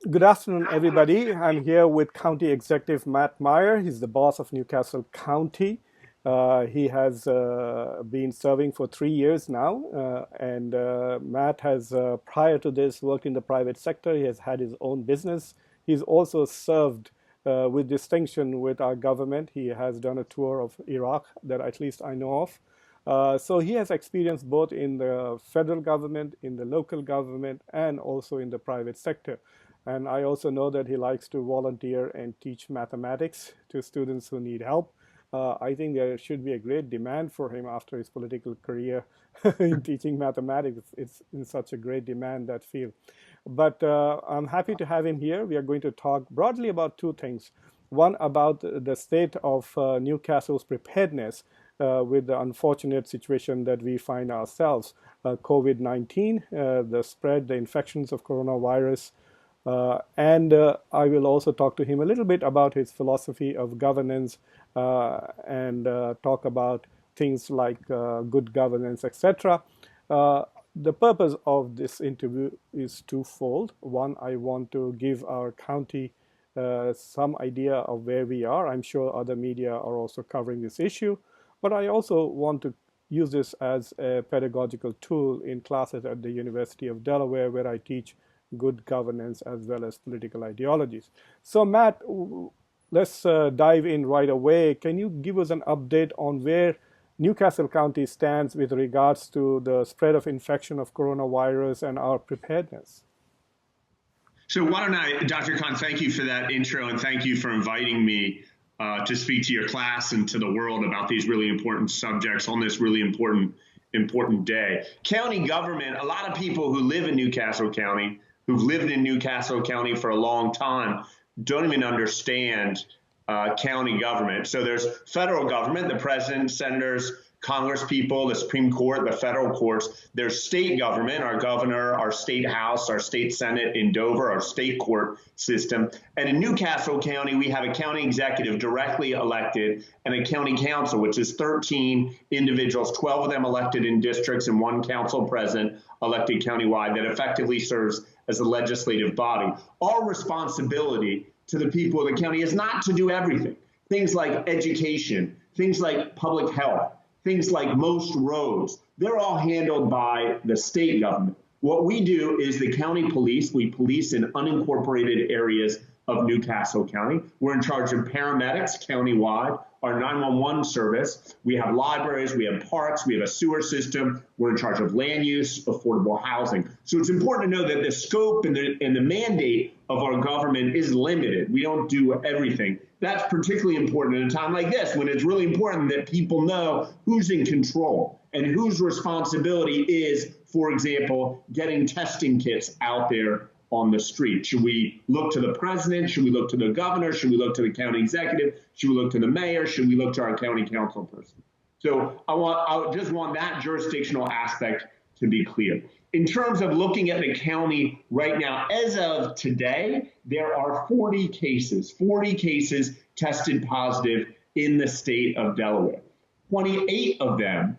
Good afternoon, everybody. I'm here with County Executive Matt Meyer. He's the boss of Newcastle County. He has been serving for 3 years now, and Matt has, prior to this, worked in the private sector. He has had his own business. He's also served with distinction with our government. He has done a tour of Iraq that at least I know of. So he has experience both in the federal government, in the local government, and also in the private sector. And I also know that he likes to volunteer and teach mathematics to students who need help. I think there should be a great demand for him after his political career in teaching mathematics. It's in such a great demand, that field. But I'm happy to have him here. We are going to talk broadly about two things. One, about the state of Newcastle's preparedness with the unfortunate situation that we find ourselves, COVID-19, the spread, the infections of coronavirus, and I will also talk to him a little bit about his philosophy of governance and talk about things like good governance, etc. The purpose of this interview is twofold. One, I want to give our county some idea of where we are. I'm sure other media are also covering this issue, but I also want to use this as a pedagogical tool in classes at the University of Delaware, where I teach good governance as well as political ideologies. So, Matt, let's dive in right away. Can you give us an update on where Newcastle County stands with regards to the spread of infection of coronavirus and our preparedness? So why don't I, Dr. Khan, thank you for that intro and thank you for inviting me to speak to your class and to the world about these really important subjects on this really important day. County government, a lot of people who live in Newcastle County, who've lived in Newcastle County for a long time, don't even understand county government. So there's federal government, the president, senators, Congress people, the Supreme Court, the federal courts. There's state government, our governor, our state house, our state senate in Dover, our state court system. And in Newcastle County, we have a county executive directly elected and a county council, which is 13 individuals, 12 of them elected in districts and one council president elected countywide that effectively serves as a legislative body. Our responsibility to the people of the county is not to do everything. Things like education, things like public health, things like most roads, they're all handled by the state government. What we do is the county police. We police in unincorporated areas of Newcastle County. We're in charge of paramedics countywide, our 911 service. We have libraries, we have parks, we have a sewer system. We're in charge of land use, affordable housing. So it's important to know that the scope and the mandate of our government is limited. We don't do everything. That's particularly important in a time like this, when it's really important that people know who's in control and whose responsibility is, for example, getting testing kits out there on the street. Should we look to the president? Should we look to the governor? Should we look to the county executive? Should we look to the mayor? Should we look to our county council person? So I just want that jurisdictional aspect to be clear. In terms of looking at the county right now, as of today, there are 40 cases tested positive in the state of Delaware. 28 of them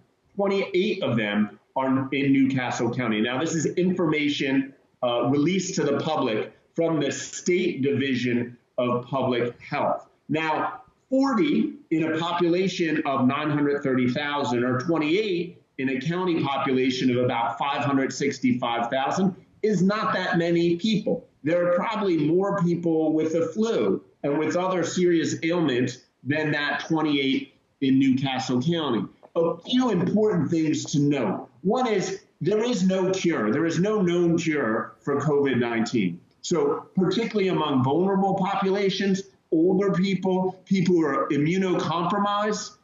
are in Newcastle County. Now, this is information released to the public from the State Division of Public Health. Now, 40 in a population of 930,000 or 28 in a county population of about 565,000 is not that many people. There are probably more people with the flu and with other serious ailments than that 28 in Newcastle County. A few important things to note. One is there is no cure. There is no known cure for COVID-19. So particularly among vulnerable populations, older people, people who are immunocompromised,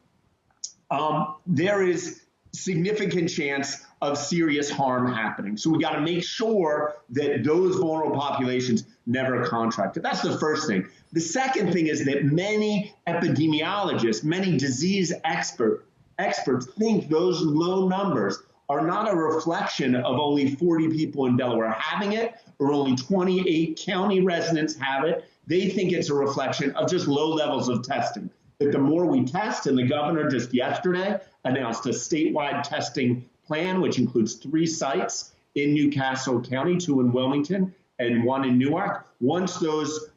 there is significant chance of serious harm happening. So we got to make sure that those vulnerable populations never contract it. That's the first thing. The second thing is that many epidemiologists, many disease experts think those low numbers are not a reflection of only 40 people in Delaware having it or only 28 county residents have it. They think it's a reflection of just low levels of testing. That the more we test, and the governor just yesterday announced a statewide testing plan, which includes 3 sites in Newcastle County, 2 in Wilmington, and one in Newark. Once those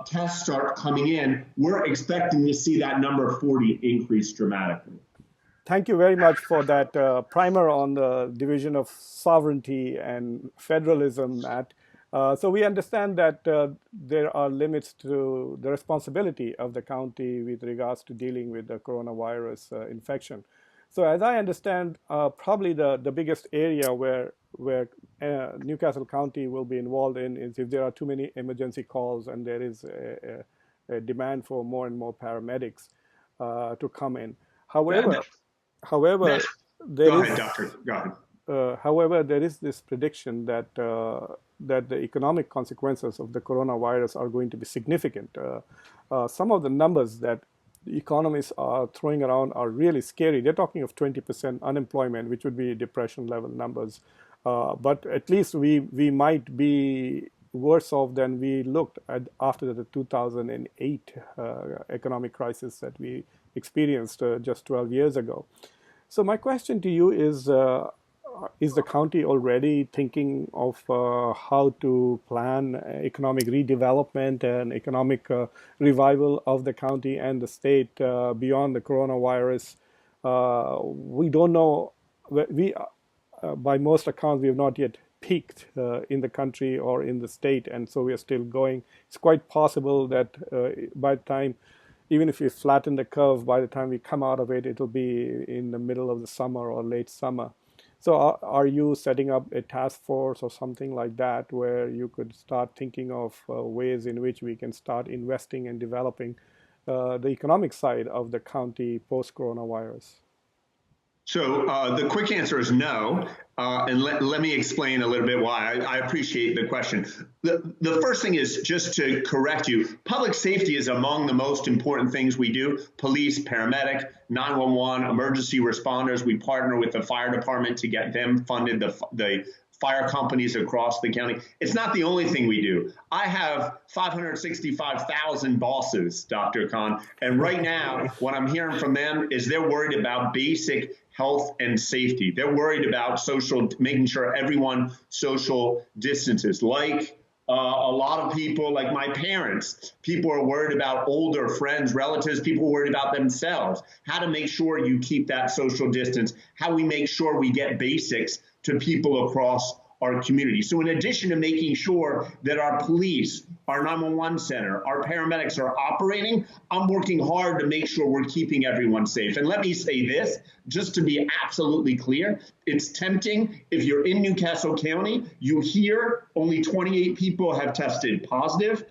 tests start coming in, we're expecting to see that number 40 increase dramatically. Thank you very much for that primer on the division of sovereignty and federalism, Matt. So we understand that there are limits to the responsibility of the county with regards to dealing with the coronavirus infection. So as I understand, probably the biggest area where Newcastle County will be involved in is if there are too many emergency calls and there is a demand for more and more paramedics to come in. However, However, there Go is ahead, Doctor. Go ahead. however, there is this prediction that that the economic consequences of the coronavirus are going to be significant. Some of the numbers that the economists are throwing around are really scary. They're talking of 20% unemployment, which would be depression level numbers. But at least we might be worse off than we looked at after the 2008 economic crisis that we experienced just 12 years ago. So my question to you is the county already thinking of how to plan economic redevelopment and economic revival of the county and the state beyond the coronavirus? We don't know. By most accounts, we have not yet peaked in the country or in the state, and so we are still going. It's quite possible that by the time, even if we flatten the curve, by the time we come out of it, it'll be in the middle of the summer or late summer. So are you setting up a task force or something like that where you could start thinking of ways in which we can start investing and developing the economic side of the county post-coronavirus? So the quick answer is no. And let me explain a little bit why. I appreciate the question. The first thing is just to correct you. Public safety is among the most important things we do. Police, paramedic, 911, emergency responders. We partner with the fire department to get them funded, the fire companies across the county. It's not the only thing we do. I have 565,000 bosses, Dr. Khan. And right now, what I'm hearing from them is they're worried about basic health and safety. They're worried about making sure everyone social distances. Like a lot of people, like my parents, people are worried about older friends, relatives, people are worried about themselves. How to make sure you keep that social distance, how we make sure we get basics to people across our community. So in addition to making sure that our police, our 911 center, our paramedics are operating, I'm working hard to make sure we're keeping everyone safe. And let me say this, just to be absolutely clear, it's tempting if you're in Newcastle County, you hear only 28 people have tested positive.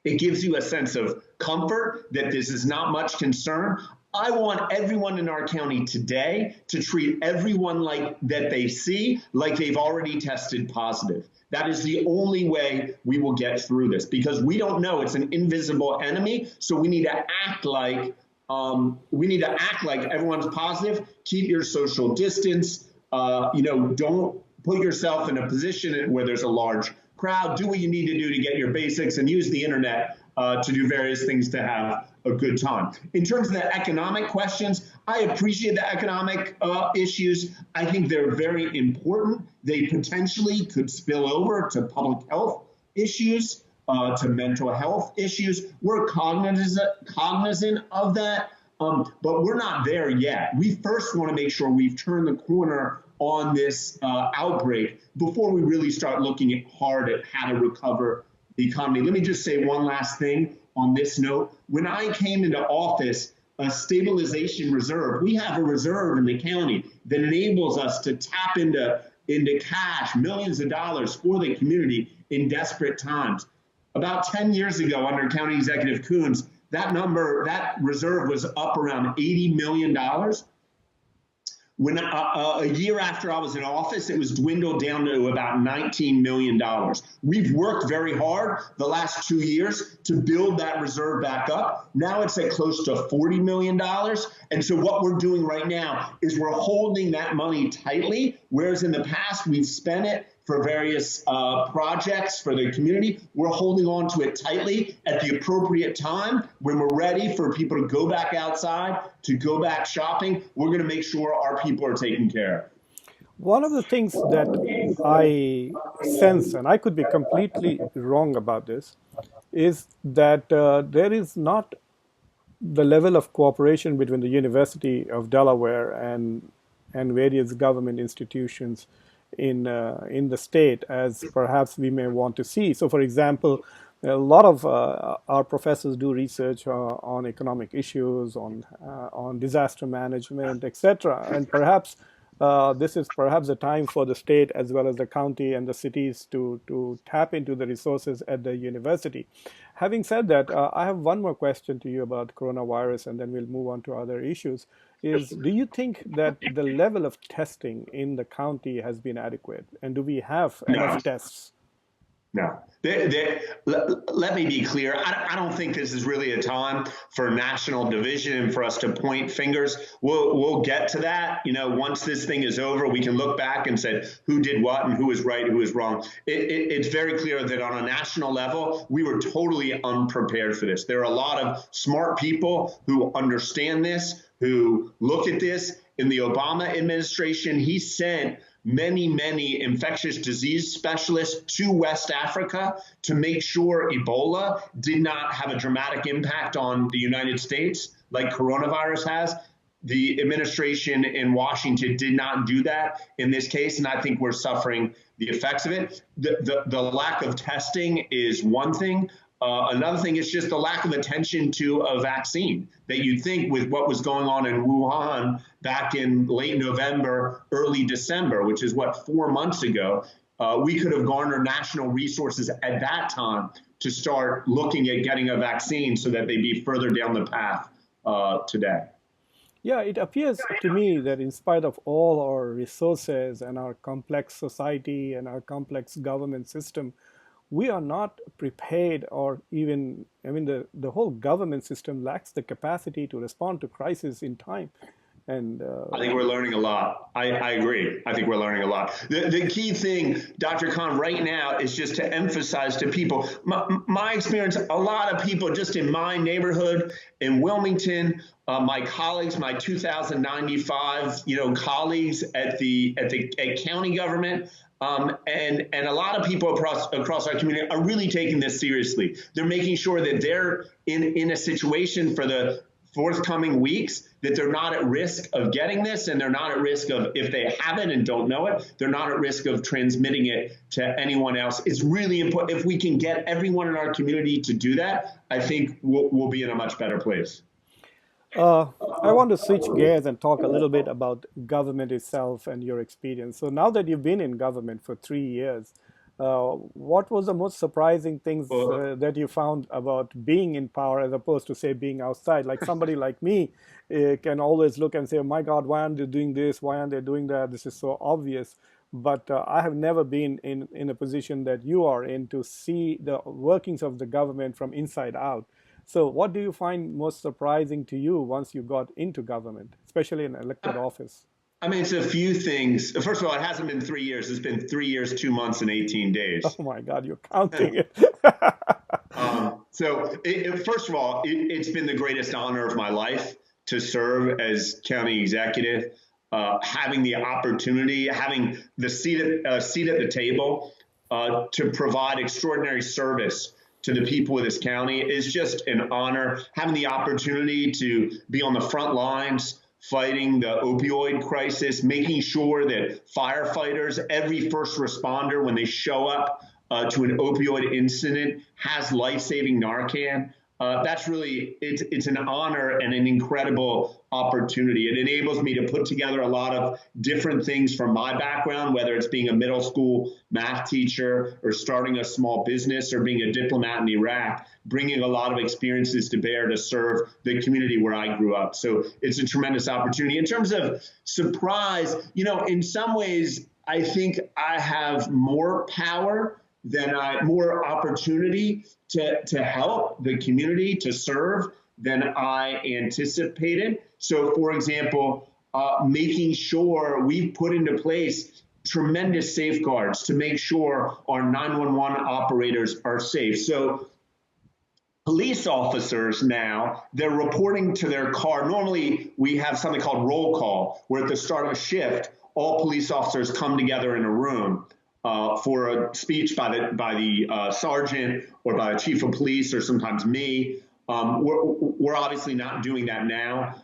It gives you a sense of comfort that this is not much concern. I want everyone in our county today to treat everyone like that they see like they've already tested positive. That is the only way we will get through this, because we don't know. It's an invisible enemy. So we need to act like everyone's positive. Keep your social distance. Don't put yourself in a position where there's a large crowd. Do what you need to do to get your basics, and use the internet to do various things to have a good time. In terms of the economic questions, I appreciate the economic issues. I think they're very important. They potentially could spill over to public health issues, to mental health issues. We're cognizant of that, but we're not there yet. We first want to make sure we've turned the corner on this outbreak before we really start looking hard at how to recover the economy. Let me just say one last thing on this note. When I came into office, a stabilization reserve, we have a reserve in the county that enables us to tap into cash, millions of dollars for the community in desperate times. About 10 years ago, under County Executive Coons, that reserve was up around $80 million. When a year after I was in office, it was dwindled down to about $19 million. We've worked very hard the last 2 years to build that reserve back up. Now it's at close to $40 million. And so what we're doing right now is we're holding that money tightly, whereas in the past we've spent it for various projects for the community. We're holding on to it tightly. At the appropriate time, when we're ready for people to go back outside, to go back shopping, we're going to make sure our people are taken care of. One of the things that I sense, and I could be completely wrong about this, is that there is not the level of cooperation between the University of Delaware and various government institutions in the state as perhaps we may want to see. So, for example, a lot of our professors do research on economic issues, on disaster management, etc. And perhaps this is perhaps a time for the state as well as the county and the cities to tap into the resources at the university. Having said that, I have one more question to you about coronavirus, and then we'll move on to other issues. Do you think that the level of testing in the county has been adequate, and do we have No. enough tests? No. Let me be clear. I don't think this is really a time for national division and for us to point fingers. We'll get to that. Once this thing is over, we can look back and say who did what and who was right, who was wrong. It's very clear that on a national level, we were totally unprepared for this. There are a lot of smart people who understand this, who look at this. In the Obama administration, he sent many infectious disease specialists to West Africa to make sure Ebola did not have a dramatic impact on the United States like coronavirus has. The administration in Washington did not do that in this case, and I think we're suffering the effects of it. The lack of testing is one thing. Another thing is just the lack of attention to a vaccine that you'd think with what was going on in Wuhan back in late November, early December, which is 4 months ago, we could have garnered national resources at that time to start looking at getting a vaccine so that they'd be further down the path today. Yeah, it appears to me that in spite of all our resources and our complex society and our complex government system, we are not prepared, or even, the whole government system lacks the capacity to respond to crisis in time. And I think we're learning a lot. I agree. I think we're learning a lot. The key thing, Dr. Khan, right now is just to emphasize to people, my experience, a lot of people just in my neighborhood in Wilmington, my colleagues, my 2,095, colleagues at county government, and a lot of people across our community are really taking this seriously. They're making sure that they're in a situation for the forthcoming weeks that they're not at risk of getting this, and they're not at risk of, if they have it and don't know it, they're not at risk of transmitting it to anyone else. It's really important. If we can get everyone in our community to do that, I think we'll be in a much better place. I want to switch gears and talk a little bit about government itself and your experience. So now that you've been in government for 3 years, what was the most surprising things that you found about being in power as opposed to, say, being outside? Like somebody like me can always look and say, oh my God, why aren't they doing this? Why aren't they doing that? This is so obvious. But I have never been in a position that you are in to see the workings of the government from inside out. So what do you find most surprising to you once you got into government, especially in elected office? I mean, it's a few things. First of all, it hasn't been 3 years. It's been 3 years, 2 months, and 18 days. Oh my God, you're counting it. First of all, it's been the greatest honor of my life to serve as county executive, having the opportunity, having the seat at the table to provide extraordinary service to the people of this county is just an honor. Having the opportunity to be on the front lines, fighting the opioid crisis, making sure that firefighters, every first responder, when they show up to an opioid incident, has life-saving Narcan. That's really, it's an honor and an incredible opportunity. It enables me to put together a lot of different things from my background, whether it's being a middle school math teacher or starting a small business or being a diplomat in Iraq, bringing a lot of experiences to bear to serve the community where I grew up. So it's a tremendous opportunity. In terms of surprise, in some ways, I think I have more power more opportunity to help the community, to serve than I anticipated. So, for example, making sure we've put into place tremendous safeguards to make sure our 911 operators are safe. So police officers now, they're reporting to their car. Normally, we have something called roll call, where at the start of a shift, all police officers come together in a room for a speech by the sergeant or by the chief of police or sometimes me. We're obviously not doing that now.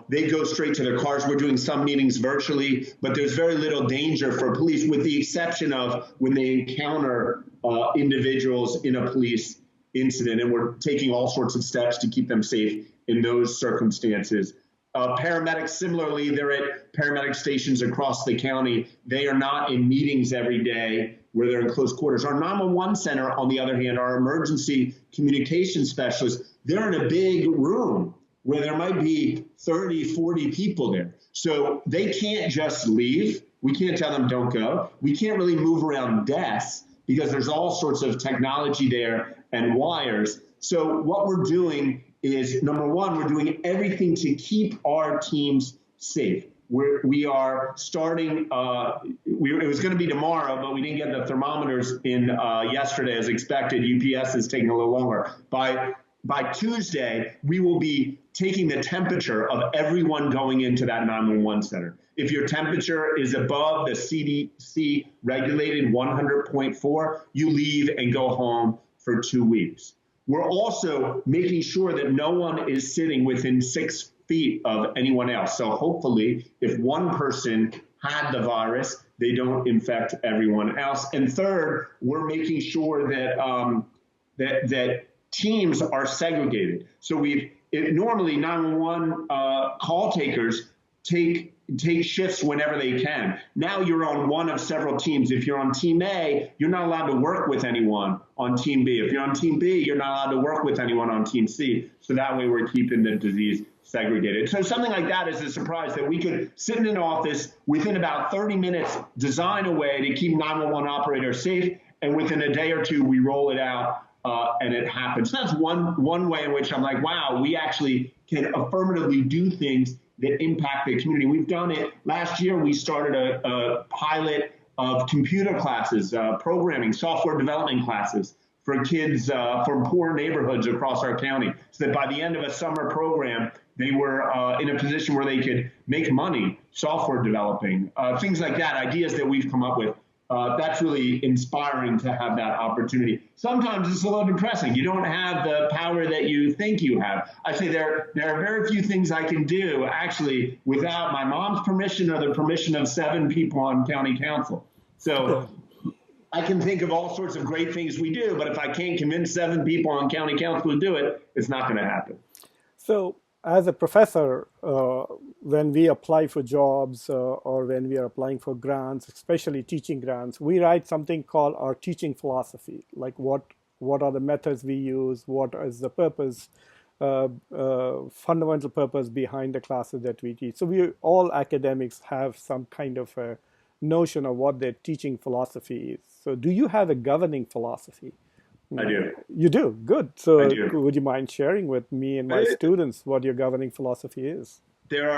They go straight to their cars. We're doing some meetings virtually, but there's very little danger for police, with the exception of when they encounter individuals in a police incident, and we're taking all sorts of steps to keep them safe in those circumstances. Paramedics, similarly, they're at paramedic stations across the county. They are not in meetings every day where they're in close quarters. Our 911 center, on the other hand, our emergency communication specialists, they're in a big room where there might be 30, 40 people there. So they can't just leave. We can't tell them don't go. We can't really move around desks because there's all sorts of technology there and wires. So what we're doing is, number one, we're doing everything to keep our teams safe. We are starting, it was going to be tomorrow, but we didn't get the thermometers in yesterday as expected. UPS is taking a little longer. By Tuesday, we will be taking the temperature of everyone going into that 911 center. If your temperature is above the CDC regulated 100.4, you leave and go home for 2 weeks. We're also making sure that no one is sitting within 6 feet of anyone else. So hopefully, if one person had the virus, they don't infect everyone else. And third, we're making sure that that teams are segregated. So normally 911 call takers take shifts whenever they can. Now you're on one of several teams. If you're on team A, you're not allowed to work with anyone on team B. If you're on team B, you're not allowed to work with anyone on team C. So that way we're keeping the disease segregated. So something like that is a surprise, that we could sit in an office within about 30 minutes, design a way to keep 911 operators safe, and within a day or two, we roll it out and it happens. So that's one way in which I'm like, wow, we actually can affirmatively do things that impact the community. We've done it. Last year, we started a pilot of computer classes, programming, software development classes for kids from poor neighborhoods across our county, so that by the end of a summer program, they were in a position where they could make money software developing, things like that, ideas that we've come up with. That's really inspiring to have that opportunity. Sometimes it's a little depressing. You don't have the power that you think you have. I say there are very few things I can do, actually, without my mom's permission or the permission of 7 people on county council. So I can think of all sorts of great things we do, but if I can't convince 7 people on county council to do it, it's not going to happen. So as a professor, when we apply for jobs or when we are applying for grants, especially teaching grants, we write something called our teaching philosophy, like what are the methods we use, what is the purpose, fundamental purpose behind the classes that we teach. So all academics have some kind of a notion of what their teaching philosophy is. So do you have a governing philosophy? I do. You do? Good. So would you mind sharing with me and my students what your governing philosophy is? There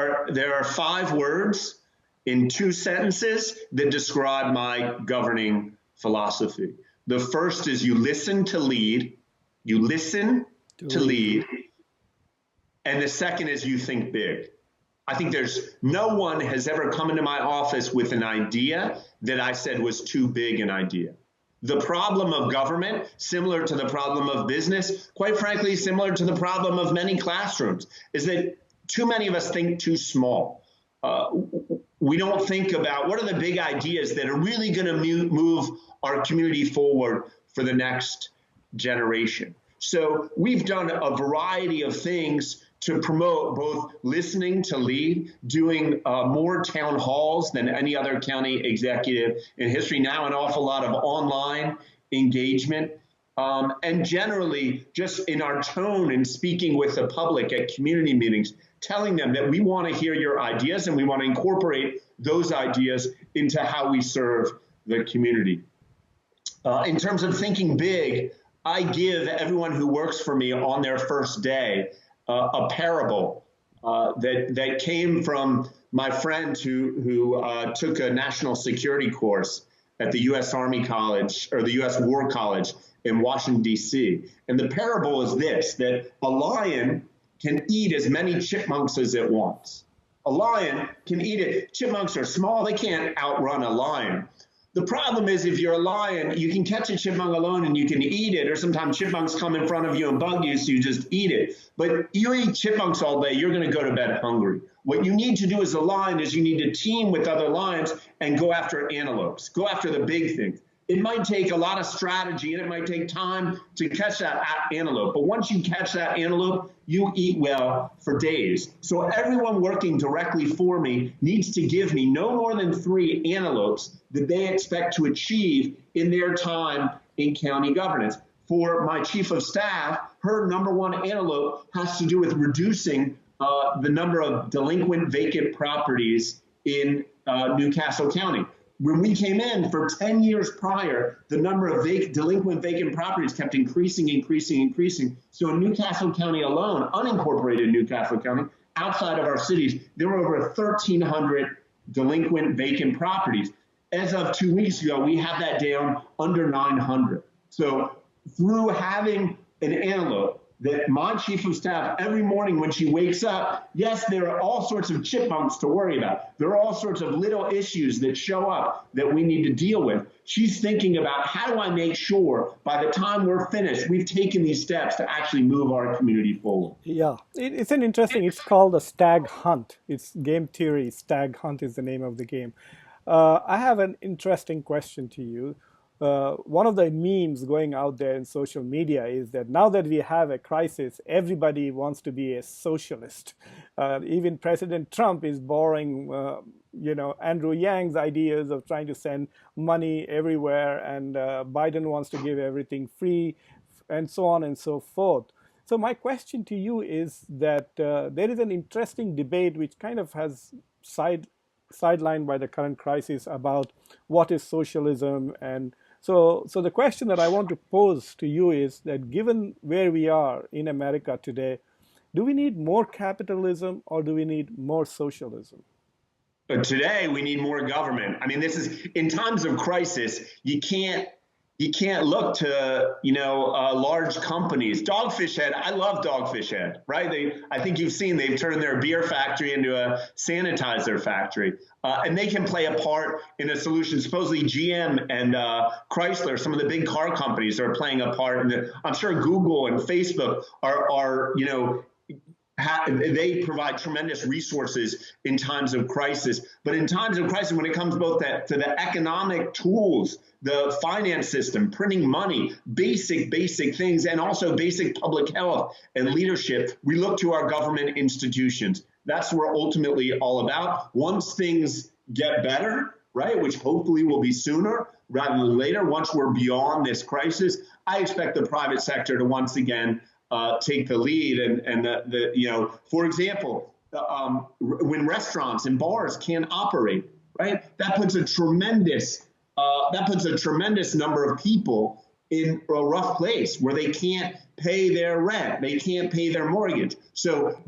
are 5 words in 2 sentences that describe my governing philosophy. The first is you listen to lead. You listen to lead. And the second is you think big. I think no one has ever come into my office with an idea that I said was too big an idea. The problem of government, similar to the problem of business, quite frankly, similar to the problem of many classrooms, is that too many of us think too small. We don't think about what are the big ideas that are really going to move our community forward for the next generation. So we've done a variety of things to promote both listening to lead, doing more town halls than any other county executive in history, now an awful lot of online engagement, and generally just in our tone and speaking with the public at community meetings, telling them that we want to hear your ideas and we want to incorporate those ideas into how we serve the community. In terms of thinking big, I give everyone who works for me on their first day a parable that came from my friend who took a national security course at the U.S. Army College or the U.S. War College in Washington, D.C. And the parable is this, that a lion can eat as many chipmunks as it wants. A A lion can eat it. Chipmunks are small. They can't outrun a lion. The problem is if you're a lion, you can catch a chipmunk alone and you can eat it, or sometimes chipmunks come in front of you and bug you, so you just eat it. But you eat chipmunks all day, you're going to go to bed hungry. What you need to do as a lion is you need to team with other lions and go after antelopes, go after the big things. It might take a lot of strategy and it might take time to catch that antelope. But once you catch that antelope, you eat well for days. So everyone working directly for me needs to give me no more than 3 antelopes that they expect to achieve in their time in county governance. For my chief of staff, her number 1 antelope has to do with reducing the number of delinquent vacant properties in New Castle County. When we came in for 10 years prior, the number of delinquent vacant properties kept increasing. So in New Castle County alone, unincorporated New Castle County, outside of our cities, there were over 1,300 delinquent vacant properties. As of 2 weeks ago, we have that down under 900. So through having an antelope that my chief of staff, every morning when she wakes up, yes, there are all sorts of chipmunks to worry about. There are all sorts of little issues that show up that we need to deal with. She's thinking about, how do I make sure by the time we're finished, we've taken these steps to actually move our community forward? Yeah, it's an interesting, it's called the Stag Hunt. It's game theory. Stag Hunt is the name of the game. I have an interesting question to you. One of the memes going out there in social media is that now that we have a crisis, everybody wants to be a socialist. Even President Trump is borrowing, Andrew Yang's ideas of trying to send money everywhere, and Biden wants to give everything free, and so on and so forth. So my question to you is that there is an interesting debate which kind of has sidelined by the current crisis about what is socialism. And so the question that I want to pose to you is that given where we are in America today, do we need more capitalism or do we need more socialism? But today we need more government. I mean, this is in times of crisis. You can't look to large companies. Dogfish Head, I love Dogfish Head, right? I think you've seen they've turned their beer factory into a sanitizer factory, and they can play a part in a solution. Supposedly GM and Chrysler, some of the big car companies, are playing a part. And I'm sure Google and Facebook are they provide tremendous resources in times of crisis. But in times of crisis, when it comes both to the economic tools, the finance system, printing money, basic things, and also basic public health and leadership, we look to our government institutions. That's what we're ultimately all about. Once things get better, right, which hopefully will be sooner rather than later, once we're beyond this crisis, I expect the private sector to once again take the lead. And for example, when restaurants and bars can't operate, right, that puts a tremendous number of people in a rough place where they can't pay their rent, they can't pay their mortgage. So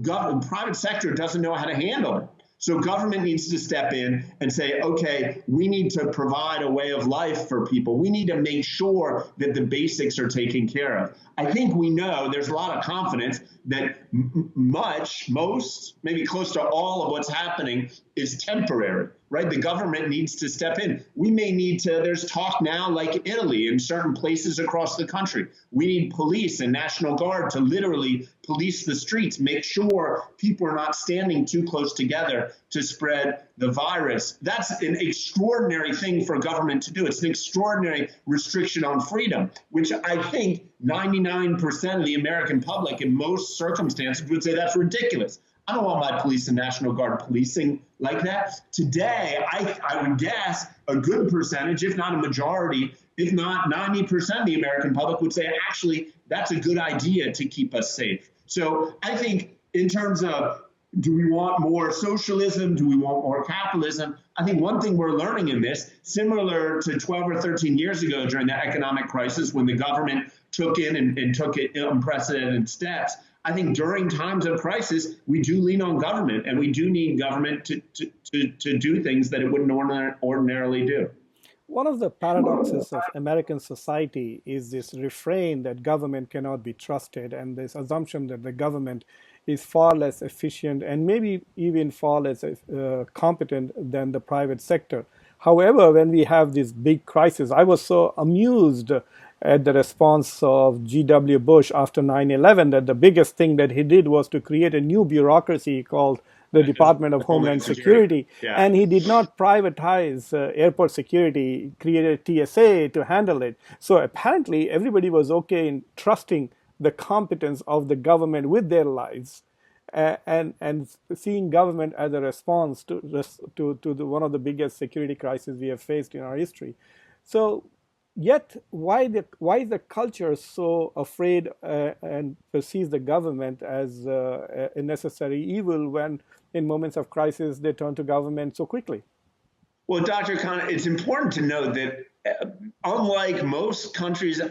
private sector doesn't know how to handle it. So government needs to step in and say, okay, we need to provide a way of life for people. We need to make sure that the basics are taken care of. I think we know there's a lot of confidence that most, maybe close to all of what's happening is temporary, right? The government needs to step in. We may need to, there's talk now like Italy in certain places across the country. We need police and National Guard to literally police the streets, make sure people are not standing too close together to spread the virus. That's an extraordinary thing for government to do. It's an extraordinary restriction on freedom, which I think 99% of the American public in most circumstances would say that's ridiculous. I don't want my police and National Guard policing like that. Today, I would guess a good percentage, if not a majority, if not 90% of the American public would say, actually, that's a good idea to keep us safe. So I think in terms of, do we want more socialism? Do we want more capitalism? I think one thing we're learning in this, similar to 12 or 13 years ago during the economic crisis when the government took in and took unprecedented steps, I think during times of crisis, we do lean on government, and we do need government to do things that it wouldn't ordinarily do. One of the paradoxes of American society is this refrain that government cannot be trusted, and this assumption that the government is far less efficient and maybe even far less competent than the private sector. However, when we have this big crisis, I was so amused at the response of G.W. Bush after 9/11 that the biggest thing that he did was to create a new bureaucracy called the Department of Homeland Security. Yeah. And he did not privatize airport security, he created TSA to handle it. So apparently, everybody was okay in trusting the competence of the government with their lives. And seeing government as a response to one of the biggest security crises we have faced in our history. So, yet why is the culture so afraid and perceives the government as a necessary evil when in moments of crisis they turn to government so quickly? Well, Dr. Khan, it's important to note that unlike most countries,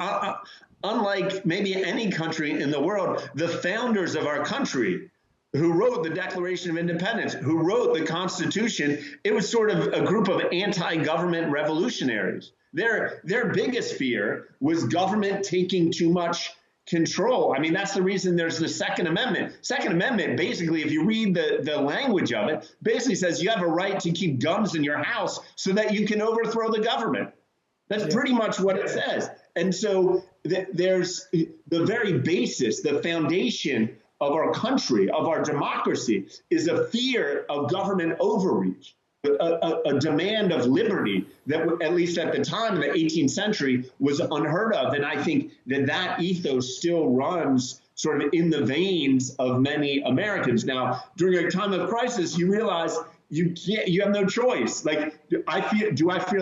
unlike maybe any country in the world, the founders of our country who wrote the Declaration of Independence, who wrote the Constitution, it was sort of a group of anti-government revolutionaries. Their biggest fear was government taking too much control. I mean, that's the reason there's the Second Amendment. Second Amendment, basically, if you read the language of it, basically says you have a right to keep guns in your house so that you can overthrow the government. That's pretty much what it says. And so there's the very basis, the foundation of our country, of our democracy, is a fear of government overreach, a demand of liberty that, at least at the time in the 18th century, was unheard of. And I think that ethos still runs sort of in the veins of many Americans. Now, during a time of crisis, you realize you have no choice. Like, do I fear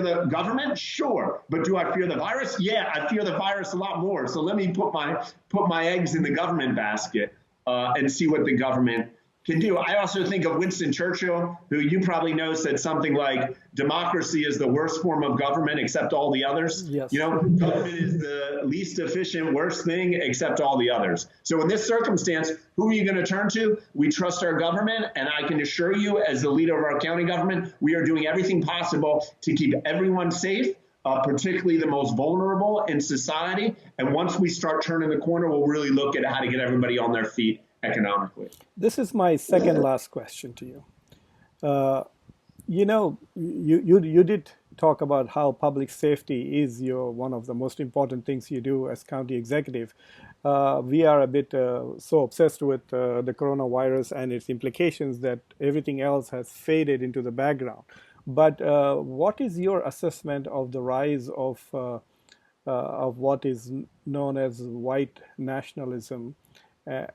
the government? Sure. But do I fear the virus? Yeah, I fear the virus a lot more. So let me put my eggs in the government basket and see what the government can do. I also think of Winston Churchill, who you probably know said something like, democracy is the worst form of government except all the others. Yes. You know, government is the least efficient, worst thing except all the others. So in this circumstance, who are you going to turn to? We trust our government, and I can assure you, as the leader of our county government, we are doing everything possible to keep everyone safe, particularly the most vulnerable in society. And once we start turning the corner, we'll really look at how to get everybody on their feet economically. This is my second last question to you. You did talk about how public safety is one of the most important things you do as county executive. We are a bit so obsessed with the coronavirus and its implications that everything else has faded into the background. But what is your assessment of the rise of what is known as white nationalism?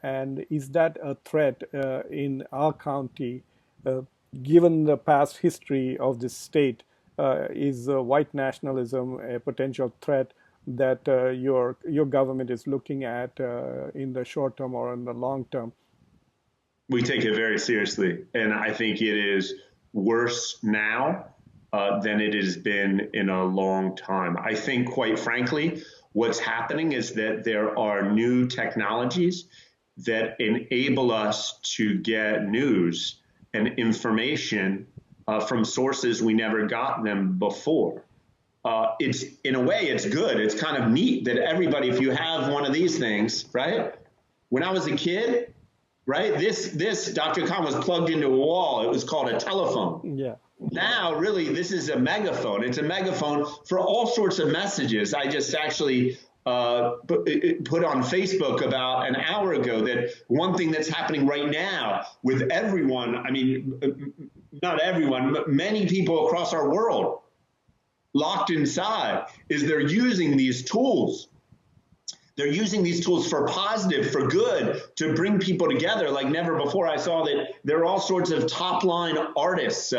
And is that a threat in our county, given the past history of this state? Is white nationalism a potential threat that your government is looking at in the short term or in the long term? We take it very seriously, and I think it is worse now than it has been in a long time. I think, quite frankly, what's happening is that there are new technologies that enable us to get news and information from sources we never got them before. It's, in a way, it's good. It's kind of neat that everybody, if you have one of these things, right? When I was a kid, right, this Dr. Khan was plugged into a wall. It was called a telephone. Yeah. Now, really, this is a megaphone. It's a megaphone for all sorts of messages. I just actually put on Facebook about an hour ago that one thing that's happening right now with everyone, I mean, not everyone, but many people across our world locked inside, is they're using these tools. They're using these tools for positive, for good, to bring people together like never before. I saw that there are all sorts of top-line artists.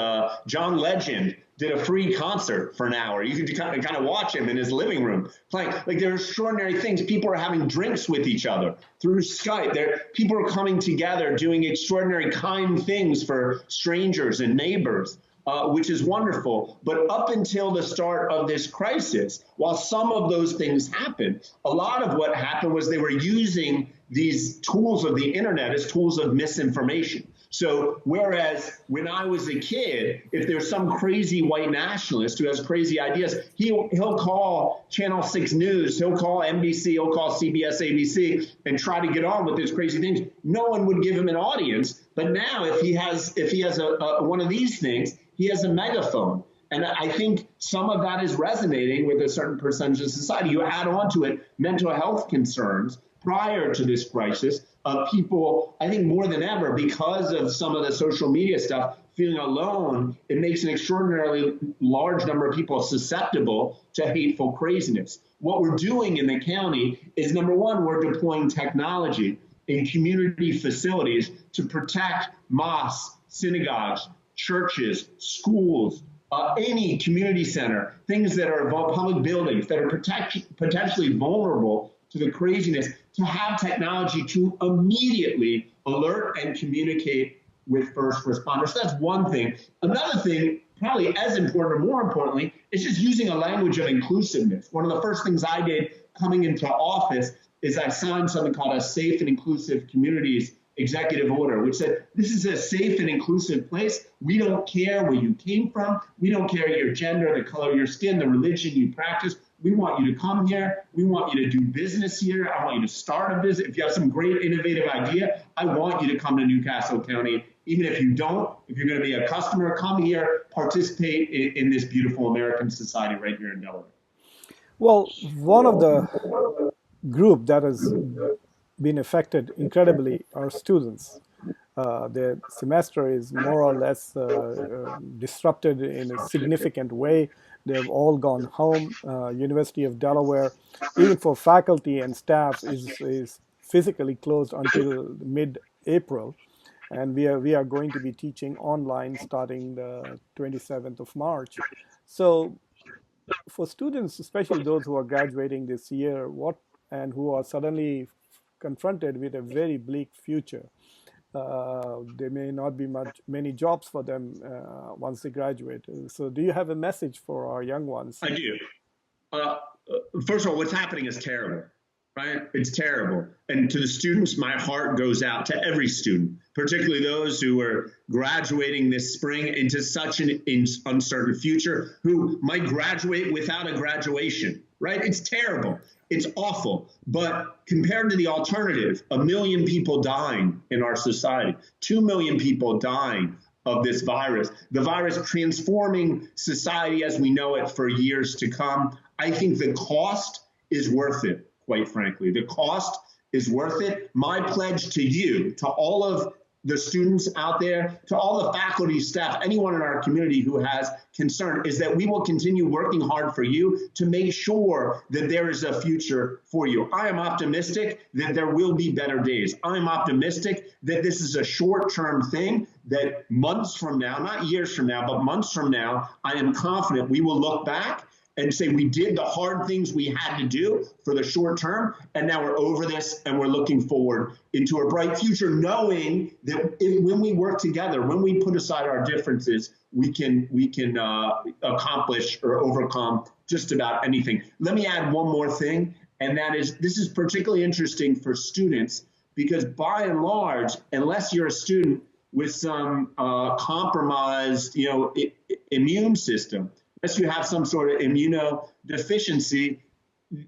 John Legend did a free concert for an hour. You could kind of watch him in his living room playing. Like, there are extraordinary things. People are having drinks with each other through Skype. People are coming together doing extraordinary kind things for strangers and neighbors. Which is wonderful. But up until the start of this crisis, while some of those things happened, a lot of what happened was they were using these tools of the internet as tools of misinformation. So whereas when I was a kid, if there's some crazy white nationalist who has crazy ideas, he'll call Channel 6 News, he'll call NBC, he'll call CBS, ABC, and try to get on with his crazy things. No one would give him an audience. But now if he has one of these things, he has a megaphone. And I think some of that is resonating with a certain percentage of society. You add on to it mental health concerns prior to this crisis of people, I think more than ever, because of some of the social media stuff, feeling alone. It makes an extraordinarily large number of people susceptible to hateful craziness. What we're doing in the county is, number one, we're deploying technology in community facilities to protect mosques, synagogues, churches, schools, any community center, things that are public buildings that are potentially vulnerable to the craziness, to have technology to immediately alert and communicate with first responders. So that's one thing. Another thing, probably as important or more importantly, is just using a language of inclusiveness. One of the first things I did coming into office is I signed something called a Safe and Inclusive Communities Executive Order, which said this is a safe and inclusive place. We don't care where you came from. We don't care your gender, the color of your skin, the religion you practice. We want you to come here. We want you to do business here. I want you to start a business. If you have some great innovative idea, I want you to come to Newcastle County. Even if you don't, if you're going to be a customer, come here, participate in this beautiful American society right here in Delaware. Well, one of the group that has been affected incredibly are students. Their semester is more or less disrupted in a significant way. They've all gone home. University of Delaware, even for faculty and staff, is physically closed until mid-April. And we are going to be teaching online starting the 27th of March. So for students, especially those who are graduating this year, and who are suddenly confronted with a very bleak future, there may not be many jobs for them once they graduate. So do you have a message for our young ones? I do. First of all, what's happening is terrible, right? It's terrible. And to the students, my heart goes out to every student, particularly those who are graduating this spring into such an uncertain future, who might graduate without a graduation, right? It's terrible. It's awful. But compared to the alternative, 1 million people dying in our society, 2 million people dying of this virus, the virus transforming society as we know it for years to come, I think the cost is worth it, quite frankly. The cost is worth it. My pledge to you, to all of the students out there, to all the faculty, staff, anyone in our community who has concern, is that we will continue working hard for you to make sure that there is a future for you. I am optimistic that there will be better days. I'm optimistic that this is a short-term thing, that months from now, not years from now, but months from now, I am confident we will look back and say we did the hard things we had to do for the short term, and now we're over this and we're looking forward into a bright future, knowing that when we work together, when we put aside our differences, we can accomplish or overcome just about anything. Let me add one more thing, and that is, this is particularly interesting for students because by and large, unless you're a student with some compromised, immune system, unless you have some sort of immunodeficiency,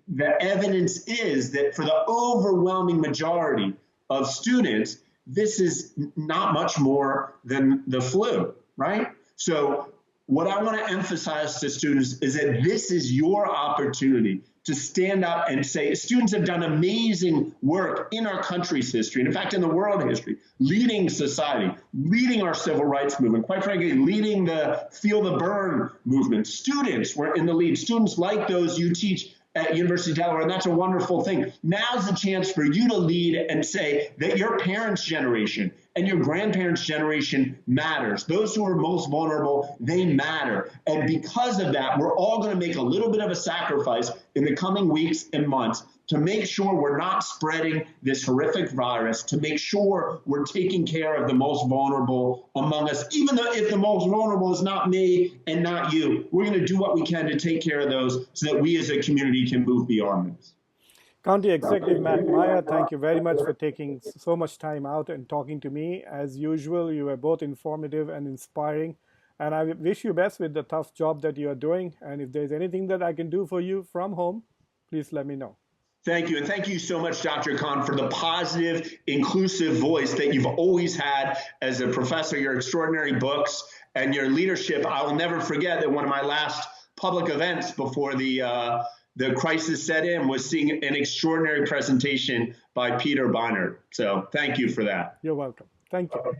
the evidence is that for the overwhelming majority of students, this is not much more than the flu, right? So what I want to emphasize to students is that this is your opportunity to stand up and say, students have done amazing work in our country's history, and in fact, in the world history, leading society, leading our civil rights movement, quite frankly, leading the Feel the Burn movement. Students were in the lead, students like those you teach at University of Delaware, and that's a wonderful thing. Now's the chance for you to lead and say that your parents' generation and your grandparents' generation matters. Those who are most vulnerable, they matter. And because of that, we're all going to make a little bit of a sacrifice in the coming weeks and months to make sure we're not spreading this horrific virus, to make sure we're taking care of the most vulnerable among us, even though if the most vulnerable is not me and not you. We're going to do what we can to take care of those so that we as a community can move beyond this. County Executive Matt Meyer, thank you very much for taking so much time out and talking to me. As usual, you were both informative and inspiring. And I wish you best with the tough job that you are doing. And if there's anything that I can do for you from home, please let me know. Thank you. And thank you so much, Dr. Khan, for the positive, inclusive voice that you've always had as a professor, your extraordinary books, and your leadership. I will never forget that one of my last public events before the crisis set in was seeing an extraordinary presentation by Peter Bonner. So thank you for that. You're welcome. Thank you.